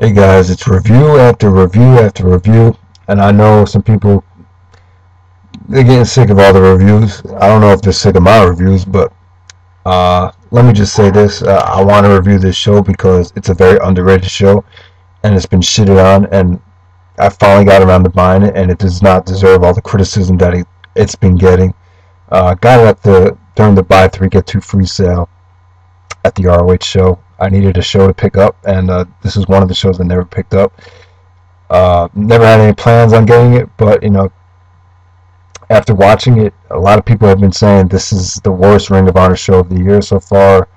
Hey guys, it's review after review after review, and I know some people they're getting sick of all the reviews. I don't know if they're sick of my reviews, but let me just say this: I want to review this show because it's a very underrated show, and it's been shitted on, and I finally got around to buying it, and it does not deserve all the criticism that it's been getting. Got it at the during the buy three get two free sale at the ROH show. I needed a show to pick up, and this is one of the shows I never picked up. Never had any plans on getting it, but after watching it, a lot of people have been saying this is the worst Ring of Honor show of the year so far.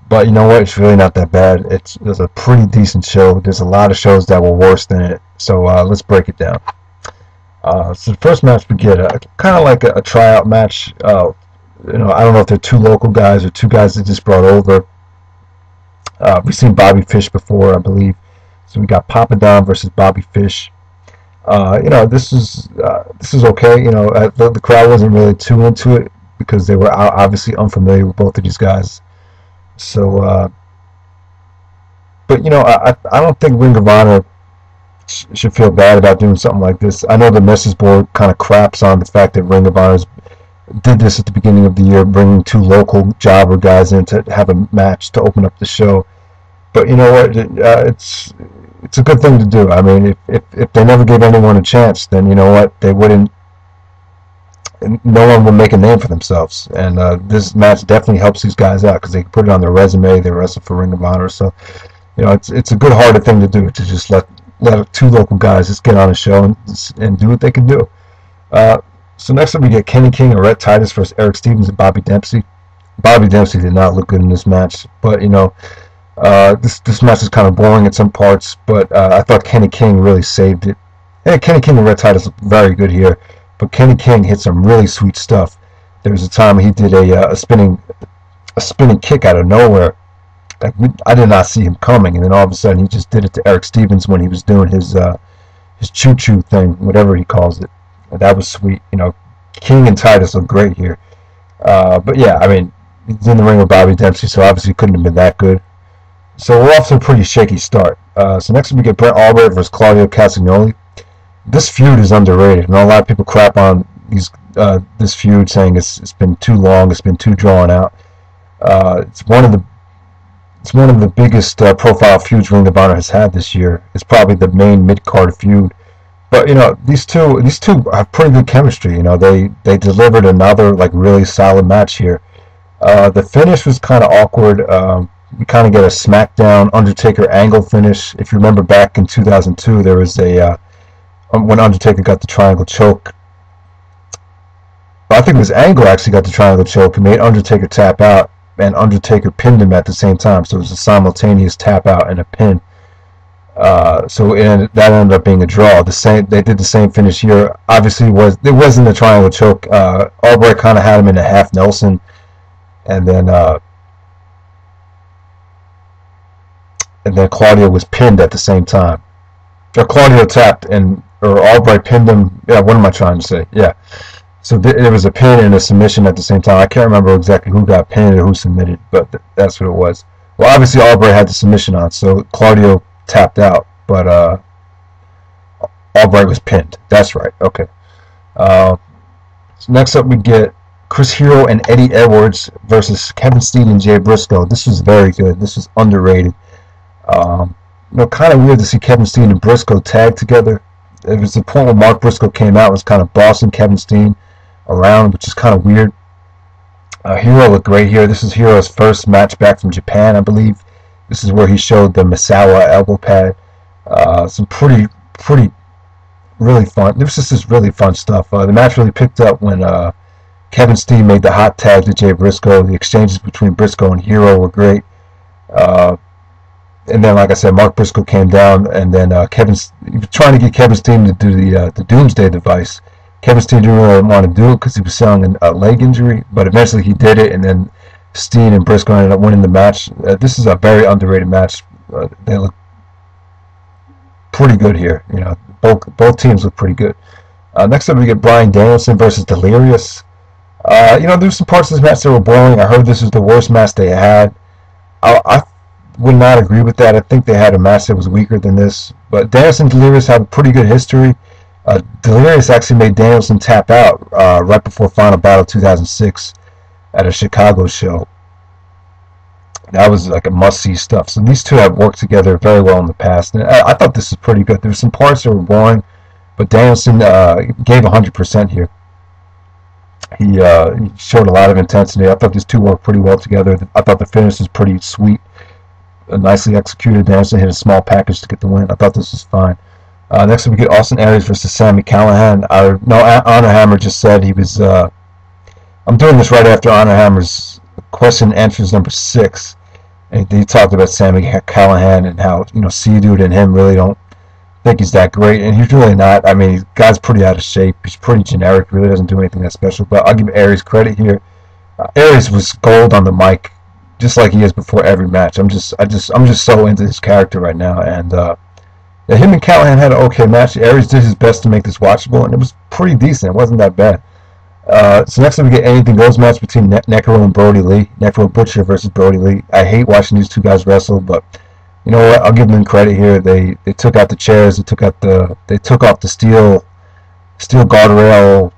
But you know what? It's really not that bad. It's a pretty decent show. There's a lot of shows that were worse than it. So let's break it down. So the first match we get, kind of like a tryout match. I don't know if they're two local guys or two guys that just brought over. We've seen Bobby Fish before, I believe. So we got Papadon versus Bobby Fish. This is okay. The crowd wasn't really too into it because they were obviously unfamiliar with both of these guys. So, I don't think Ring of Honor should feel bad about doing something like this. I know the message board kind of craps on the fact that Ring of Honor did this at the beginning of the year, bringing two local jobber guys in to have a match to open up the show. But you know what? It's a good thing to do. I mean, if they never gave anyone a chance, then you know what? They wouldn't. No one will make a name for themselves, and this match definitely helps these guys out because they can put it on their resume. They wrestle for Ring of Honor, so it's a good-hearted thing to do to just let two local guys just get on a show and do what they can do. So next up we get Kenny King and Rhett Titus versus Erick Stevens and Bobby Dempsey. Bobby Dempsey did not look good in this match, but this match is kind of boring at some parts, but I thought Kenny King really saved it. And Kenny King and Rhett Titus look very good here, but Kenny King hit some really sweet stuff. There was a time he did a spinning kick out of nowhere. I did not see him coming, and then all of a sudden he just did it to Erick Stevens when he was doing his choo-choo thing, whatever he calls it. That was sweet. King and Titus look great here. But yeah, I mean, he's in the ring with Bobby Dempsey, so obviously couldn't have been that good. So we're off to a pretty shaky start. So next we get Brent Albright versus Claudio Castagnoli. This feud is underrated. I know a lot of people crap on this feud, saying it's been too long, it's been too drawn out. It's one of the biggest profile feuds Ring of Honor has had this year. It's probably the main mid-card feud. But these two have pretty good chemistry. They delivered another really solid match here. The finish was kind of awkward. We kind of get a SmackDown Undertaker angle finish. If you remember back in 2002, there was when Undertaker got the triangle choke. I think it was Angle actually got the triangle choke and made Undertaker tap out, and Undertaker pinned him at the same time. So it was a simultaneous tap out and a pin. That ended up being a draw. They did the same finish here. Obviously, it wasn't a triangle choke. Albright kind of had him in a half Nelson, and then Claudio was pinned at the same time. Or Claudio tapped or Albright pinned him. Yeah, what am I trying to say? Yeah. So there was a pin and a submission at the same time. I can't remember exactly who got pinned or who submitted, but that's what it was. Well, obviously Albright had the submission on, so Claudio tapped out, but Albright was pinned. That's right. Okay. So next up we get Chris Hero and Eddie Edwards versus Kevin Steen and Jay Briscoe. This was very good. This was underrated. Kind of weird to see Kevin Steen and Briscoe tag together. It was the point where Mark Briscoe came out and was kind of bossing Kevin Steen around, which is kind of weird. Hero looked great here. This is Hero's first match back from Japan, I believe. This is where he showed the Misawa elbow pad. Some pretty really fun. This was just really fun stuff. The match really picked up when Kevin Steen made the hot tag to Jay Briscoe. The exchanges between Briscoe and Hero were great. And then, like I said, Mark Briscoe came down, and then he was trying to get Kevin Steen to do the Doomsday device. Kevin Steen didn't really want to do it because he was selling a leg injury, but eventually he did it, and then Steen and Briscoe ended up winning the match. This is a very underrated match. They look pretty good here. Both teams look pretty good. Next up, we get Bryan Danielson versus Delirious. There's some parts of this match that were boring. I heard this was the worst match they had. would not agree with that. I think they had a match that was weaker than this. But Danielson and Delirious have a pretty good history. Delirious actually made Danielson tap out right before Final Battle 2006 at a Chicago show. That was like a must-see stuff. So these two have worked together very well in the past. And I thought this was pretty good. There were some parts that were boring, but Danielson gave 100% here. He showed a lot of intensity. I thought these two worked pretty well together. I thought the finish was pretty sweet, nicely executed. Danielson hit a small package to get the win. I thought this was fine. Next up, we get Austin Aries versus Sami Callahan. Honor Hammer just said he was. I'm doing this right after Honor Hammer's question and answers number 6. And he talked about Sami Callahan and how, C-Dude and him really don't think he's that great, and he's really not. I mean, the guy's pretty out of shape. He's pretty generic. Really doesn't do anything that special. But I'll give Aries credit here. Aries was gold on the mic, just like he is before every match. I'm just so into his character right now. And him and Callahan had an okay match. Aries did his best to make this watchable, and it was pretty decent. It wasn't that bad. So next up we get Anything Goes match between Necro and Brodie Lee. Necro Butcher versus Brodie Lee. I hate watching these two guys wrestle, but you know what? I'll give them credit here. They took out the chairs. They took off the steel guardrail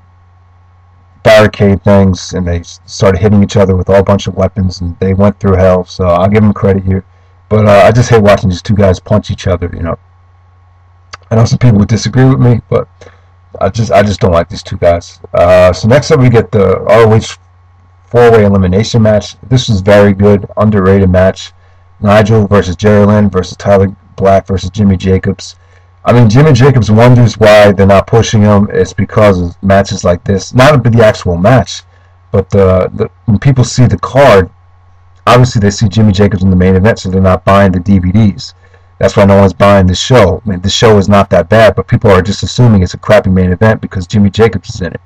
barricade things, and they started hitting each other with a whole bunch of weapons, and they went through hell. So I'll give them credit here. But I just hate watching these two guys punch each other. I know some people would disagree with me, but I just don't like these two guys. So next up we get the ROH 4-way elimination match. This was very good, underrated match. Nigel versus Jerry Lynn versus Tyler Black versus Jimmy Jacobs. I mean, Jimmy Jacobs wonders why they're not pushing him. It's because of matches like this. Not the actual match, but when people see the card, obviously they see Jimmy Jacobs in the main event, so they're not buying the DVDs. That's why no one's buying the show. I mean, the show is not that bad, but people are just assuming it's a crappy main event because Jimmy Jacobs is in it.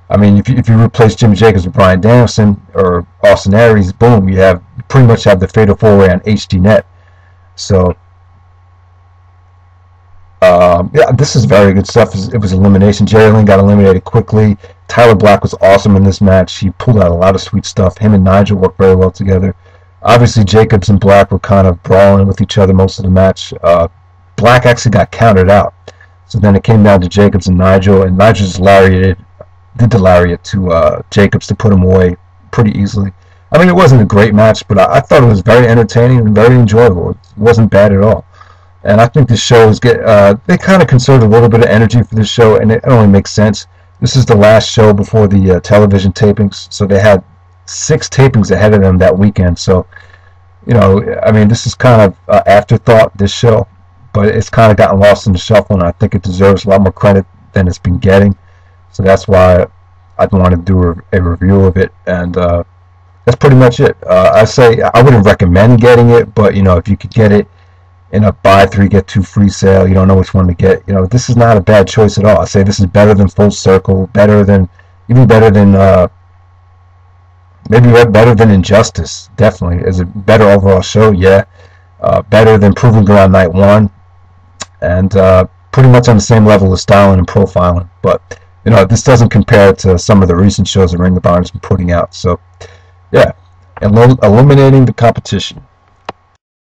I mean, if you replace Jimmy Jacobs with Bryan Danielson or Austin Aries, boom, you pretty much have the Fatal 4-Way on HDNet. So, yeah, this is very good stuff. It was elimination. Jerry Lynn got eliminated quickly. Tyler Black was awesome in this match. He pulled out a lot of sweet stuff. Him and Nigel worked very well together. Obviously, Jacobs and Black were kind of brawling with each other most of the match. Black actually got countered out. So then it came down to Jacobs and Nigel, and Nigel just did the lariat to Jacobs to put him away pretty easily. I mean, it wasn't a great match, but I thought it was very entertaining and very enjoyable. It wasn't bad at all. And I think this show they kind of conserved a little bit of energy for this show, and it only makes sense. This is the last show before the television tapings, so they had 6 tapings ahead of them that weekend. So, I mean, this is kind of afterthought, this show, but it's kind of gotten lost in the shuffle, and I think it deserves a lot more credit than it's been getting. So that's why I want to do a review of it, and that's pretty much it. I say I wouldn't recommend getting it, but if you could get it in a buy 3 get 2 free sale, you don't know which one to get. This is not a bad choice at all. I say this is better than Full Circle, even better than maybe better than Injustice. Definitely is a better overall show. Yeah, better than Proving Ground Night 1, and pretty much on the same level of styling and profiling, but. This doesn't compare to some of the recent shows that Ring of Honor has been putting out. So, yeah, eliminating the competition.